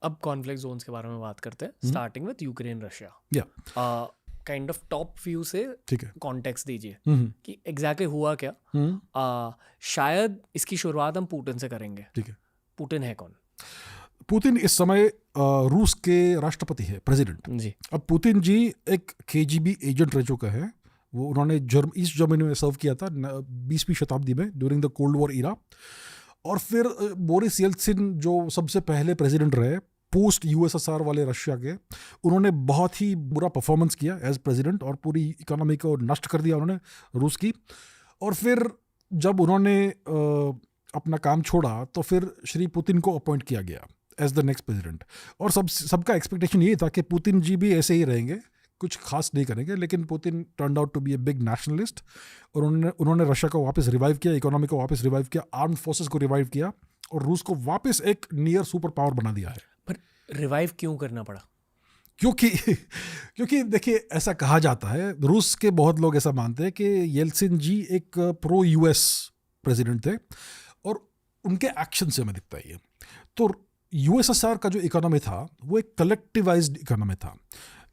अब conflict Jones के बारे में बात करते हैं, स्टार्टिंग विद यूक्रेन रशिया। या काइंड ऑफ टॉप व्यू से ठीक है, कॉन्टेक्स्ट दीजिए कि एग्जैक्टली हुआ क्या। शायद इसकी शुरुआत हम पुतिन से करेंगे। ठीक है। पुतिन है कौन? पुतिन इस समय रूस के राष्ट्रपति है, प्रेसिडेंट जी। अब पुतिन जी एक KGB एजेंट रह चुका है। वो उन्होंने ईस्ट जर्मनी में सर्व किया था 20वीं शताब्दी में ड्यूरिंग द कोल्ड वॉर इरा। और फिर बोरिस येल्त्सिन जो सबसे पहले प्रेसिडेंट रहे पोस्ट USSR वाले रशिया के, उन्होंने बहुत ही बुरा परफॉर्मेंस किया एज प्रेसिडेंट और पूरी इकोनॉमी को नष्ट कर दिया उन्होंने रूस की। और फिर जब उन्होंने अपना काम छोड़ा तो फिर श्री पुतिन को अपॉइंट किया गया एज द नेक्स्ट प्रेसिडेंट। और सबका एक्सपेक्टेशन ये था कि पुतिन जी भी ऐसे ही रहेंगे, कुछ खास नहीं करेंगे। लेकिन Putin turned out to be a big nationalist और उन्होंने रशिया को वापस रिवाइव किया, इकोनॉमी को वापस रिवाइव किया, आर्म्ड फोर्सेस को रिवाइव किया और रूस को वापस एक नियर सुपर पावर बना दिया है। पर रिवाइव क्यों करना पड़ा? क्योंकि देखिए, ऐसा कहा जाता है, रूस के बहुत लोग ऐसा मानते हैं कि येल्त्सिन जी एक प्रो US प्रेसिडेंट थे और उनके एक्शन से हमें दिखता है ये। तो USSR का जो इकोनॉमी था वो एक कलेक्टिवाइज्ड इकोनॉमी था।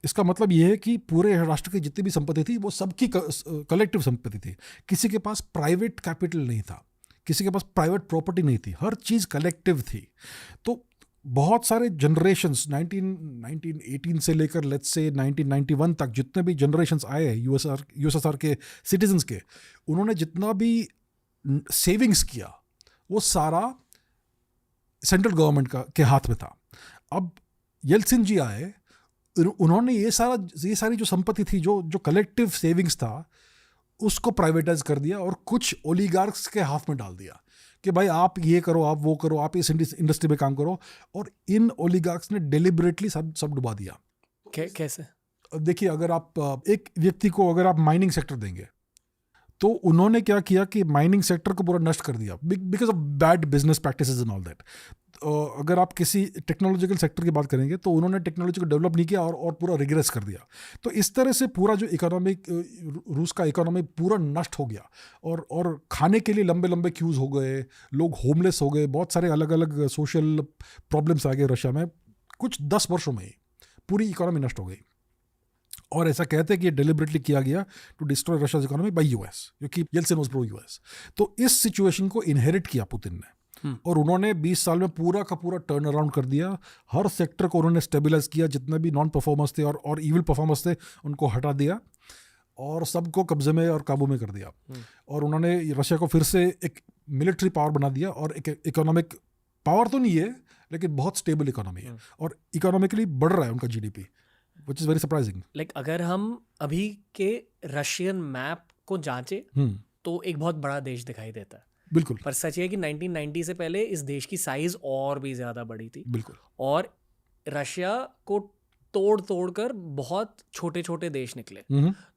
इसका मतलब ये है कि पूरे राष्ट्र की जितनी भी संपत्ति थी वो सबकी कलेक्टिव संपत्ति थी। किसी के पास प्राइवेट कैपिटल नहीं था, किसी के पास प्राइवेट प्रॉपर्टी नहीं थी, हर चीज़ कलेक्टिव थी। तो बहुत सारे जनरेशन्स 1918 से लेकर लेट्स से 1991 तक जितने भी जनरेशन्स आए USSR के सिटीजन्स के, उन्होंने जितना भी सेविंग्स किया वो सारा सेंट्रल गवर्नमेंट के हाथ में था। अब येल्त्सिन जी आए, उन्होंने ये सारी जो संपत्ति थी, जो कलेक्टिव सेविंग्स था, उसको प्राइवेटाइज कर दिया और कुछ ओलिगार्क्स के हाथ में डाल दिया कि भाई आप ये करो, आप वो करो, आप इस इंडस्ट्री में काम करो। और इन ओलिगार्क्स ने डेलिबरेटली सब डुबा दिया। कैसे? देखिए, अगर आप एक व्यक्ति को अगर आप माइनिंग सेक्टर देंगे तो उन्होंने क्या किया कि माइनिंग सेक्टर को पूरा नष्ट कर दिया because of bad business practices and all that. अगर आप किसी टेक्नोलॉजिकल सेक्टर की बात करेंगे तो उन्होंने टेक्नोलॉजी को डेवलप नहीं किया और पूरा रिग्रेस कर दिया। तो इस तरह से पूरा जो इकोनॉमिक रूस का इकोनॉमी पूरा नष्ट हो गया और खाने के लिए लंबे लंबे क्यूज हो गए, लोग होमलेस हो गए, बहुत सारे अलग अलग सोशल प्रॉब्लम्स आ गए रशिया में। कुछ 10 वर्षों में ही पूरी इकोनॉमी नष्ट हो गई। और ऐसा कहते हैं कि डेलिबरेटली किया गया to destroy Russia's economy by US, क्योंकि येल्त्सिन वाज प्रो US। तो इस सिचुएशन को इनहेरिट किया पुतिन ने और उन्होंने 20 साल में पूरा का पूरा टर्न अराउंड कर दिया। हर सेक्टर को उन्होंने स्टेबलाइज किया, जितने भी नॉन परफॉर्मर्स थे और इविल परफॉर्मर्स थे उनको हटा दिया और सबको कब्जे में और काबू में कर दिया। और उन्होंने रशिया को फिर से एक मिलिट्री पावर बना दिया और एक इकोनॉमिक पावर तो नहीं है लेकिन बहुत स्टेबल इकोनॉमी है और इकोनॉमिकली बढ़ रहा है उनका GDP, which is very surprising. Like, अगर हम अभी के रशियन मैप को जांचे तो एक बहुत बड़ा देश दिखाई देता है। बिल्कुल। पर सच है कि 1990 से पहले इस देश की साइज और भी ज्यादा बड़ी थी। बिल्कुल। और रशिया को तोड़ कर बहुत छोटे छोटे देश निकले।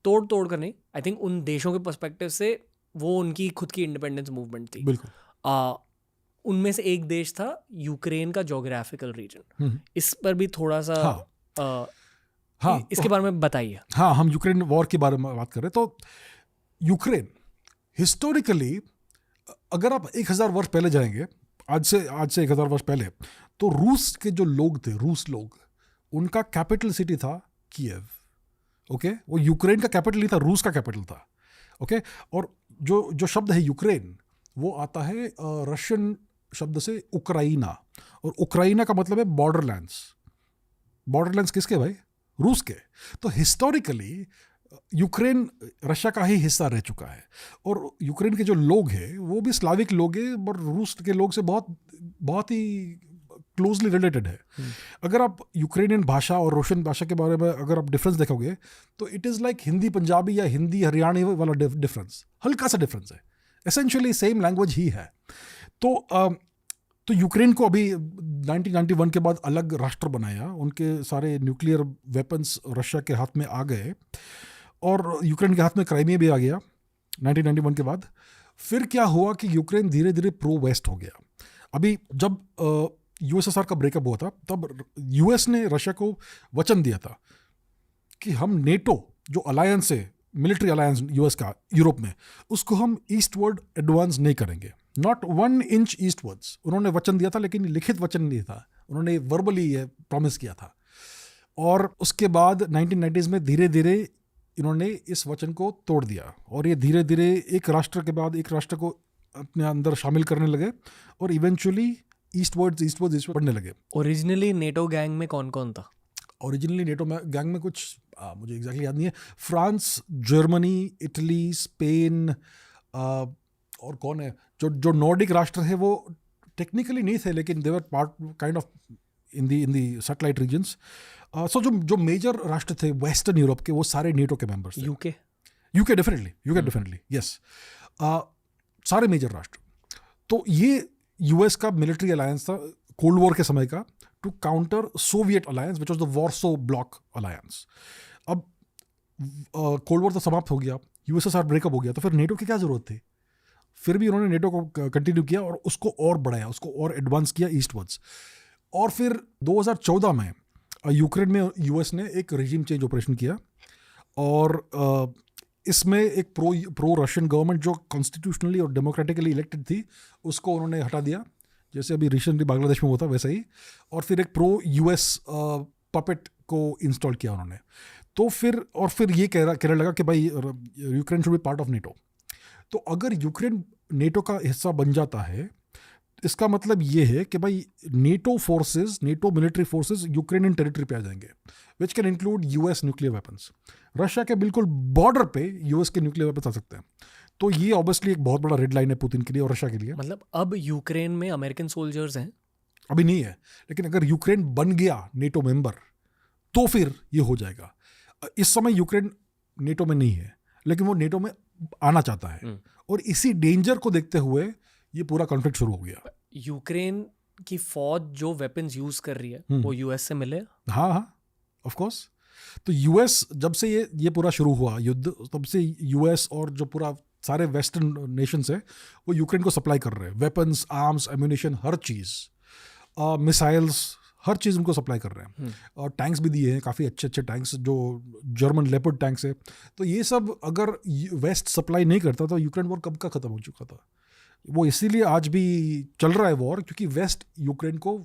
तोड़ कर नहीं, आई थिंक उन देशों के पर्सपेक्टिव से वो उनकी खुद की इंडिपेंडेंस मूवमेंट थी। बिल्कुल। उनमें से एक देश था यूक्रेन का जोग्राफिकल रीजन। इस पर भी थोड़ा सा इसके बारे में बताइए। हाँ, हम यूक्रेन वॉर के बारे में बात कर रहे हैं। तो यूक्रेन हिस्टोरिकली अगर आप 1000 वर्ष पहले जाएंगे, आज से 1000 वर्ष पहले, तो रूस के जो लोग थे, रूस लोग, उनका कैपिटल सिटी था कीव। ओके, वो यूक्रेन का कैपिटल नहीं था, रूस का कैपिटल था। ओके, और जो शब्द है यूक्रेन वो आता है रशियन शब्द से उक्राइना, और उक्राइना का मतलब है बॉर्डरलैंड्स। बॉर्डरलैंड्स किसके भाई? रूस के। तो हिस्टोरिकली यूक्रेन रशिया का ही हिस्सा रह चुका है और यूक्रेन के जो लोग हैं वो भी स्लाविक लोग हैं और रूस के लोग से बहुत ही क्लोजली रिलेटेड है। अगर आप यूक्रेनियन भाषा और रूशियन भाषा के बारे में अगर आप डिफरेंस देखोगे तो it is like Hindi Punjabi या हिंदी हरियाणवी वाला डिफरेंस, हल्का सा डिफरेंस है, एसेंशियली सेम लैंग्वेज ही है। तो यूक्रेन को अभी 1991 के बाद अलग राष्ट्र बनाया, उनके सारे न्यूक्लियर वेपन्स रशिया के हाथ में आ गए और यूक्रेन के हाथ में क्राइमिया भी आ गया 1991 के बाद। फिर क्या हुआ कि यूक्रेन धीरे धीरे प्रो वेस्ट हो गया। अभी जब USSR का ब्रेकअप हुआ था तब US ने रशिया को वचन दिया था कि हम नेटो जो अलायंस है, मिलिट्री अलायंस US का यूरोप में, उसको हम ईस्टवर्ड एडवांस नहीं करेंगे, नॉट 1 इंच ईस्टवर्ड्स। उन्होंने वचन दिया था लेकिन लिखित वचन नहीं था, उन्होंने वर्बली ये प्रॉमिस किया था। और उसके बाद 1990s में धीरे धीरे इन्होंने इस वचन को तोड़ दिया और ये धीरे धीरे एक राष्ट्र के बाद एक राष्ट्र को अपने अंदर शामिल करने लगे और इवेंचुअली ईस्टवर्ड्स बढ़ने लगे। ओरिजिनली नेटो गैंग में कौन कौन था? ओरिजिनली नेटो में गैंग में कुछ मुझे एग्जैक्टली याद नहीं है, फ्रांस, जर्मनी, इटली, स्पेन और कौन है जो नॉर्डिक राष्ट्र है वो टेक्निकली नहीं थे लेकिन they were part kind of in the satellite regions. So जो मेजर राष्ट्र थे वेस्टर्न यूरोप के वो सारे नेटो के मेंबर्स थे। यूके डेफिनेटली यस, सारे मेजर राष्ट्र। तो ये यूएस का मिलिट्री अलायंस था कोल्ड वॉर के समय का, to counter Soviet alliance which was the Warsaw bloc alliance. अब कोल्ड वॉर तो समाप्त हो गया, यूएसएसआर ब्रेकअप हो गया, तो फिर नेटो की क्या जरूरत थी? फिर भी उन्होंने नेटो को कंटिन्यू किया और उसको और बढ़ाया, उसको और एडवांस किया ईस्टवर्ड्स। और फिर 2014 में यूक्रेन में यूएस ने एक रेजिम चेंज ऑपरेशन किया और इसमें एक प्रो रशियन गवर्नमेंट जो कॉन्स्टिट्यूशनली और डेमोक्रेटिकली इलेक्टेड थी उसको उन्होंने हटा दिया, जैसे अभी रिसेंटली बांग्लादेश में हुआ था वैसा ही। और फिर एक प्रो यूएस पपेट को इंस्टॉल किया उन्होंने। तो फिर ये कहने लगा कि भाई Ukraine should be part of NATO. तो अगर यूक्रेन नेटो का हिस्सा बन जाता है इसका मतलब ये है कि भाई NATO military forces Ukrainian territory पे आ जाएंगे, which can include US nuclear weapons. Russia के बिल्कुल बॉर्डर पे यूएस के न्यूक्लियर वेपन्स आ सकते हैं। तो ये ऑब्वियसली एक बहुत बड़ा रेड लाइन है पुतिन के लिए और रशिया के लिए। मतलब अब यूक्रेन में अमेरिकन सोल्जर्स हैं? अभी नहीं है, लेकिन अगर यूक्रेन बन गया नेटो मेंबर तो फिर ये हो जाएगा। इस समय यूक्रेन नेटो में नहीं है लेकिन वो नेटो में आना चाहता है और इसी डेंजर को देखते हुए ये पूरा कॉन्फ्लिक्ट शुरू हो गया। यूक्रेन की फौज जो वेपन्स यूज कर रही है वो यूएस से मिले? हाँ ऑफ कोर्स। तो यूएस जब से ये पूरा शुरू हुआ युद्ध तब से यूएस और जो पूरा सारे वेस्टर्न नेशंस है वो यूक्रेन को सप्लाई कर रहे हैं, वेपन्स, आर्म्स, एम्यूनिशन, हर चीज़, मिसाइल्स, हर चीज़ उनको सप्लाई कर रहे हैं। और टैंक्स भी दिए हैं, काफ़ी अच्छे टैंक्स जो जर्मन लेपर्ड टैंक्स है। तो ये सब अगर वेस्ट सप्लाई नहीं करता तो यूक्रेन वॉर कब का ख़त्म हो चुका था। वो इसीलिए आज भी चल रहा है वॉर, क्योंकि वेस्ट यूक्रेन को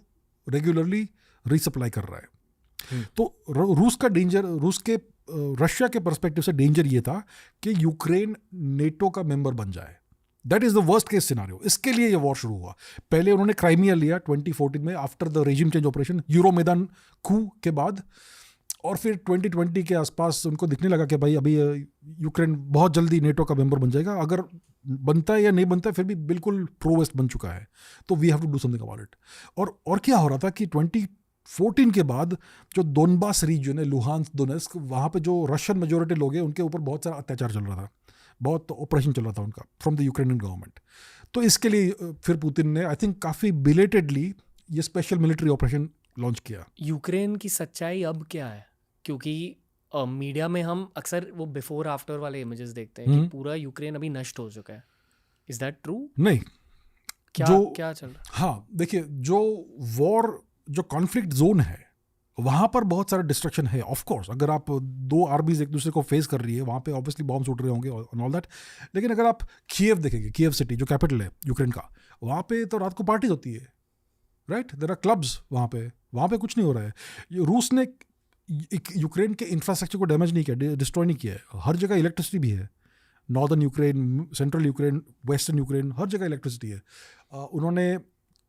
रेगुलरली रीसप्लाई कर रहा है। तो रशिया के पर्सपेक्टिव से डेंजर ये था कि यूक्रेन नेटो का मेंबर बन जाए। That is the worst case scenario. इसके लिए ये वॉर शुरू हुआ। पहले उन्होंने क्राइमिया लिया 2014 में after the regime change operation, Euromaidan coup के बाद, और फिर 2020 के आसपास उनको दिखने लगा कि भाई अभी यूक्रेन बहुत जल्दी नेटो का मेंबर बन जाएगा। अगर बनता है या नहीं बनता है फिर भी बिल्कुल प्रो वेस्ट बन चुका है, तो we have to do something about it. और क्या हो रहा था कि 2014 के बाद जो दोनबास रीजन है, लुहांस्क, दोनेस्क, वहाँ पे जो रशियन मेजोरिटी लोग हैं उनके ऊपर बहुत सारा अत्याचार चल रहा था, बहुत ऑपरेशन चल रहा था उनका फ्रॉम द यूक्रेनियन गवर्नमेंट। तो इसके लिए फिर पुतिन ने आई थिंक काफ़ी बिलेटेडली ये स्पेशल मिलिट्री ऑपरेशन लॉन्च किया। यूक्रेन की सच्चाई अब क्या है? क्योंकि मीडिया में हम अक्सर वो बिफोर आफ्टर वाले इमेजेस देखते हैं कि पूरा यूक्रेन अभी नष्ट हो चुका है। Is that true? नहीं, क्या चल रहा है? हाँ देखिए, जो वॉर, जो कॉन्फ्लिक्ट जोन है वहाँ पर बहुत सारा डिस्ट्रक्शन है। ऑफ कोर्स अगर आप दो आर्मीज एक दूसरे को फेस कर रही है वहाँ पे ऑब्वियसली बॉम्ब उठ रहे होंगे और ऑल दैट। लेकिन अगर आप कीव देखेंगे, कीव सिटी जो कैपिटल है यूक्रेन का, वहाँ पे तो रात को पार्टीज होती है, राइट? देयर आर क्लब्स वहाँ पे कुछ नहीं हो रहा है। रूस ने यूक्रेन के इंफ्रास्ट्रक्चर को डैमेज नहीं किया, डिस्ट्रॉय नहीं किया है। हर जगह इलेक्ट्रिसिटी भी है, northern Ukraine, central Ukraine, western Ukraine, हर जगह इलेक्ट्रिसिटी है। उन्होंने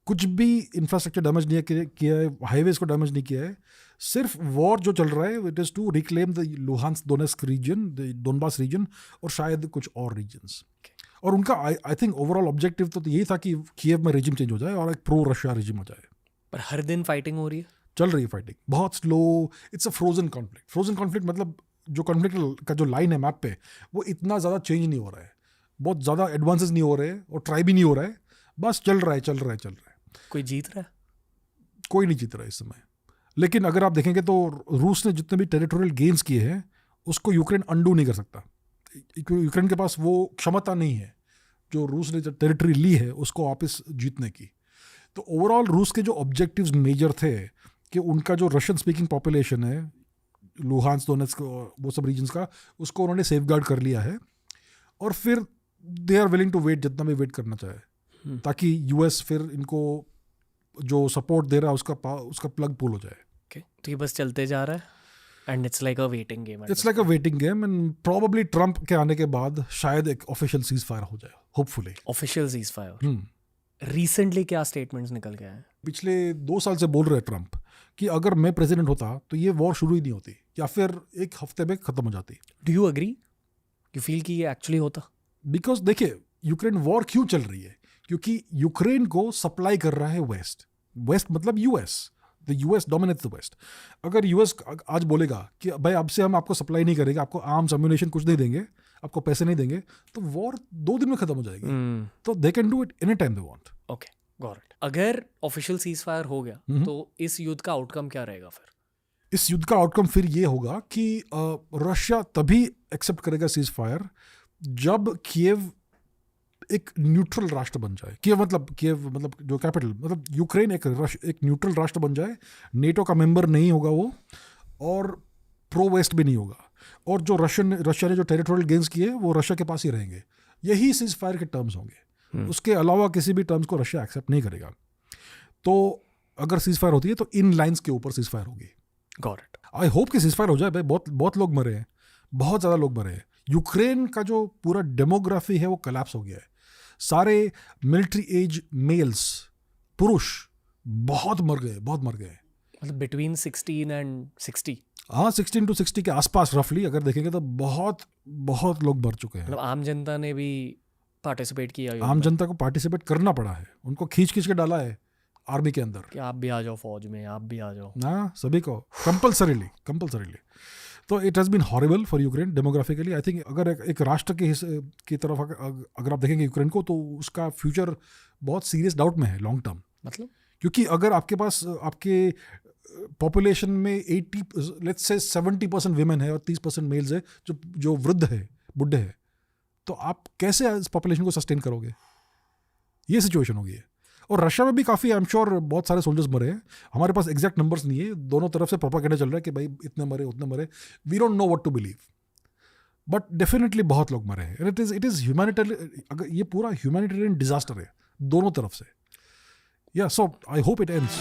कुछ भी इंफ्रास्ट्रक्चर डैमेज नहीं किया है, हाईवेज को डैमेज नहीं किया है। सिर्फ वॉर जो चल रहा है it is to reclaim the Luhansk Donetsk region, the Donbas region और शायद कुछ और रीजन्स। और उनका आई थिंक ओवरऑल ऑब्जेक्टिव तो यही था कि कीव में रेजिम चेंज हो जाए और एक प्रो रशिया रेजिम हो जाए। पर हर दिन फाइटिंग हो रही है, चल रही है फाइटिंग, बहुत slow. It's a frozen conflict. Frozen conflict मतलब जो कॉन्फ्लिक्ट का जो लाइन है मैप पे वो इतना ज़्यादा चेंज नहीं हो रहा है, बहुत ज़्यादा एडवांसेस नहीं हो रहे हैं और ट्राई भी नहीं हो रहा है, बस चल रहा है। कोई जीत रहा है? कोई नहीं जीत रहा है इस समय। लेकिन अगर आप देखेंगे तो रूस ने जितने भी टेरिटोरियल गेन्स किए हैं उसको यूक्रेन अंडू नहीं कर सकता। यूक्रेन के पास वो क्षमता नहीं है जो रूस ने टेरिटरी ली है उसको वापस जीतने की। तो ओवरऑल रूस के जो ऑब्जेक्टिव्स मेजर थे कि उनका जो रशियन स्पीकिंग पॉपुलेशन है, लुहांस्क, दोनेत्स्क, वो सब रीजन्स का, उसको उन्होंने सेफगार्ड कर लिया है। और फिर they are willing to wait, जितना भी वेट करना चाहे, ताकि यूएस फिर इनको जो सपोर्ट दे रहा है उसका प्लग पुल हो जाए. Okay, तो ये बस चलते जा रहा है and it's like a waiting game. It's like a waiting game and probably Trump के आने के बाद शायद एक ऑफिशियल सीज फायर हो जाए, hopefully. Official cease fire. Recently क्या स्टेटमेंट्स निकल गए हैं? पिछले 2 साल से बोल रहे हैं ट्रम्प कि अगर मैं प्रेसिडेंट होता तो ये वॉर शुरू ही नहीं होती या फिर एक हफ्ते में खत्म हो जाती. Do you agree? You feel कि ये एक्चुअली होता? बिकॉज देखिए, यूक्रेन वॉर क्यों चल रही है? क्योंकि यूक्रेन को सप्लाई कर रहा है वेस्ट मतलब US. The US dominates the west. अगर यूएस आज बोलेगा कि भाई अब से हम आपको सप्लाई नहीं करेंगे, आपको आर्म्स एम्यूनेशन कुछ नहीं देंगे, आपको पैसे नहीं देंगे, तो वॉर 2 दिन में खत्म हो जाएगी. तो they can do it any time they want. Okay, got it. अगर ऑफिशियल सीज फायर हो गया तो इस युद्ध का आउटकम क्या रहेगा फिर? इस युद्ध का आउटकम फिर ये होगा कि रशिया तभी एक्सेप्ट करेगा सीज फायर जब कीव एक न्यूट्रल राष्ट्र बन जाए. कीव मतलब जो कैपिटल, मतलब यूक्रेन एक न्यूट्रल राष्ट्र बन जाए. नेटो का मेंबर नहीं होगा वो, और प्रो वेस्ट भी नहीं होगा, और जो रशिया ने जो टेरिटोरियल गेन्स किए वो रशिया के पास ही रहेंगे. यही सीज फायर के टर्म्स होंगे. उसके अलावा किसी भी टर्म्स को रशिया एक्सेप्ट नहीं करेगा. तो अगर सीज फायर होती है तो इन लाइन्स के ऊपर सीज फायर होगी. Got it. आई होप कि सीज फायर हो जाए भाई. बहुत लोग मरे हैं, बहुत ज़्यादा लोग मरे हैं. यूक्रेन का जो पूरा डेमोग्राफी है वो कोलैप्स हो गया है. सारे मिलिट्री एज मेल्स, पुरुष बहुत मर गए. मतलब बिटवीन 16 एंड 60. हाँ, 16 to 60 के आसपास रफली अगर देखेंगे तो बहुत लोग मर चुके हैं. मतलब आम जनता ने भी पार्टिसिपेट किया. आम जनता को पार्टिसिपेट करना पड़ा है. उनको खींच के डाला है आर्मी के अंदर कि आप भी आ जाओ फौज में, आप भी आ जाओ. हाँ, सभी को कंपल्सरीली. तो it has been horrible for Ukraine demographically. I think अगर एक राष्ट्र की तरफ अगर आप देखेंगे यूक्रेन को, तो उसका फ्यूचर बहुत सीरियस डाउट में है लॉन्ग टर्म. मतलब क्योंकि अगर आपके पास आपके पॉपुलेशन में 70% विमेन है और 30% मेल्स है जो वृद्ध है, बुढ़े हैं, तो आप कैसे इस पॉपुलेशन को सस्टेन करोगे? ये सिचुएशन होगी है. और रशिया में भी काफ़ी, आई एम श्योर, बहुत सारे सोल्जर्स मरे हैं. हमारे पास एग्जैक्ट नंबर्स नहीं है. दोनों तरफ से प्रोपेगेंडा चल रहा है कि भाई इतने मरे उतने मरे. We don't know what to believe, but definitely बहुत लोग मरे हैं. It is humanitarian. अगर ये पूरा ह्यूमैनिटेरियन डिजास्टर है दोनों तरफ से. या सो आई होप इट एंड्स.